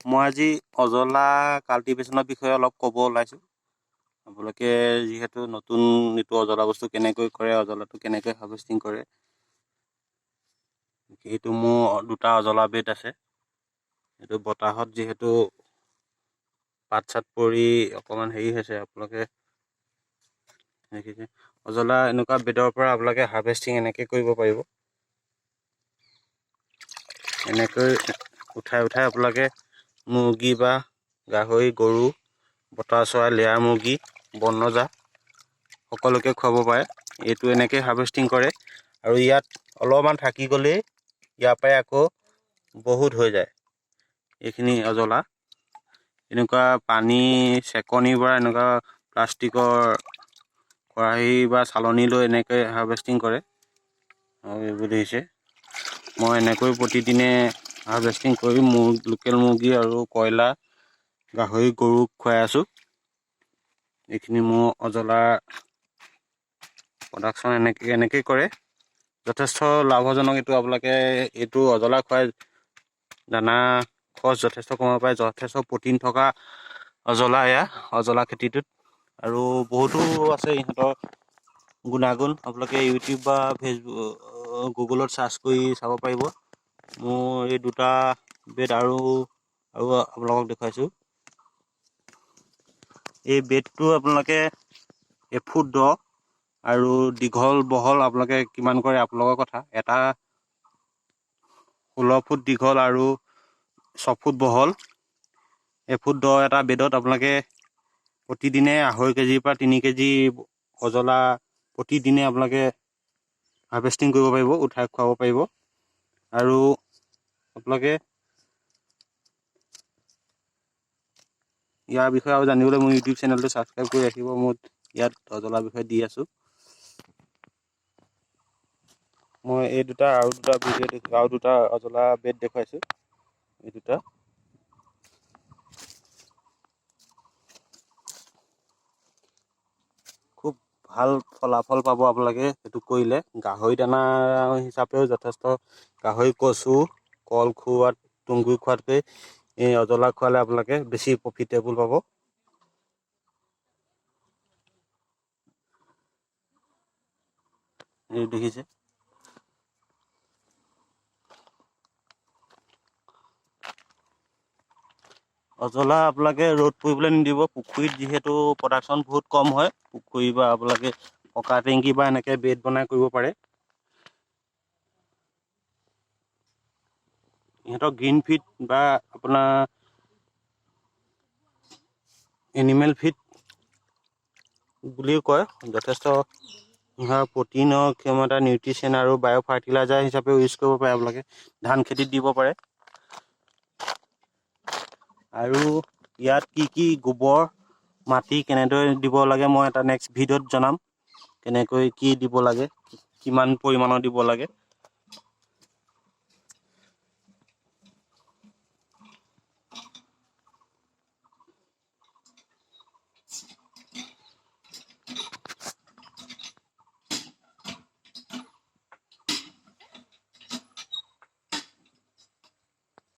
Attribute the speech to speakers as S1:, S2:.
S1: মই আজি অজলা কাল্টিভেশ্যনৰ বিষয়ে অলপ ক'ব ওলাইছোঁ। আপোনালোকে যিহেতু নতুন এইটো অজলা বস্তু কেনেকৈ কৰে, অজলাটো কেনেকৈ হাৰ্ভেষ্টিং কৰে, সেইটো মোৰ দুটা অজলা বেড আছে। এইটো বতাহত যিহেতু পাত চাত পৰি অকণমান হেৰি হৈছে, আপোনালোকে দেখিছে। অজলা এনেকুৱা বেডৰ পৰা আপোনালোকে হাৰ্ভেষ্টিং এনেকৈ কৰিব পাৰিব। এনেকৈ উঠাই আপোনালোকে মুৰ্গী বা গাহৰি, গৰু, বতা চৰাই, লেয়াৰ মুৰ্গী, বনৰজা সকলোকে খুৱাব পাৰে। এইটো এনেকৈ হাৰ্ভেষ্টিং কৰে আৰু ইয়াত অলপমান থাকি গ'লেই ইয়াৰ পৰাই আকৌ বহুত হৈ যায়। এইখিনি অজলা এনেকুৱা পানী চেকনিৰ পৰা এনেকুৱা প্লাষ্টিকৰ খৰাহী বা চালনী লৈ এনেকৈ হাৰ্ভেষ্টিং কৰে। আৰু এইবোৰ দেখিছে, মই এনেকৈ প্ৰতিদিনে হাৰ্ভেষ্টিং কৰি লোকেল মুৰ্গী আৰু কয়লাৰ, গাহৰি, গৰুক খুৱাই আছোঁ। এইখিনি মোৰ অজলাৰ প্ৰডাকশ্যন এনেকৈ কৰে। যথেষ্ট লাভজনক এইটো। আপোনালোকে এইটো অজলা খুৱাই দানা খৰচ যথেষ্ট কমাব পাৰে। যথেষ্ট প্ৰটিন থকা অজলা এয়া, অজলা খেতিটোত। আৰু বহুতো আছে ইহঁতৰ গুণাগুণ। আপোনালোকে ইউটিউব বা ফেচবুক, গুগলত চাৰ্চ কৰি চাব পাৰিব। মোৰ এই দুটা বেড আৰু আপোনালোকক দেখুৱাইছোঁ। এই বেডটো আপোনালোকে এফুট দ আৰু দীঘল বহল আপোনালোকে কিমান কৰে আপোনালোকৰ কথা। এটা 16 ফুট দীঘল আৰু 6 ফুট বহল, এফুট দ এটা বেডত আপোনালোকে প্ৰতিদিনে 2.5 কেজিৰ পৰা 3 কেজি অজলা প্ৰতিদিনে আপোনালোকে হাৰ্ভেষ্টিং কৰিব পাৰিব, উঠাই খুৱাব পাৰিব। আৰু আপোনালোকে ইয়াৰ বিষয়ে আৰু জানিবলৈ মোৰ ইউটিউব চেনেলটো ছাবস্ক্ৰাইব কৰি ৰাখিব। মই ইয়াত অজলাৰ বিষয়ে দি আছোঁ। মই এই আৰু দুটা অজলা বেড দেখুৱাইছোঁ। এই দুটা খুব ভাল ফলাফল পাব আপোনালোকে সেইটো কৰিলে। গাহৰি দানা হিচাপেও যথেষ্ট, গাহৰি কচু, কল খোৱাত, তুঁহগুৰি খোৱাতকৈ এই অজলা খোৱালে আপোনালোকে বেছি প্ৰফিটেবল পাব। এই দেখিছে, অজলা আপোনালোকে ৰ'দ পৰিবলৈ নিদিব। পুখুৰীত যিহেতু প্ৰডাকশ্যন বহুত কম হয়, পুখুৰী বা আপোনালোকে পকা টেংকি বা এনেকৈ বেড বনাই কৰিব পাৰে। ইহঁতক গ্ৰীণ ফিড বা আপোনাৰ এনিমেল ফিড বুলিও কয়। যথেষ্ট প্ৰটিনৰ ক্ষমতা, নিউট্ৰিচন আৰু বায়' ফাৰ্টিলাইজাৰ হিচাপেও ইউজ কৰিব পাৰে। আপোনালোকে ধান খেতিত দিব পাৰে। আৰু ইয়াত কি গোবৰ মাটি কেনেদৰে দিব লাগে মই এটা নেক্সট ভিডিঅ'ত জনাম। কেনেকৈ কি দিব লাগে, কিমান পৰিমাণৰ দিব লাগে।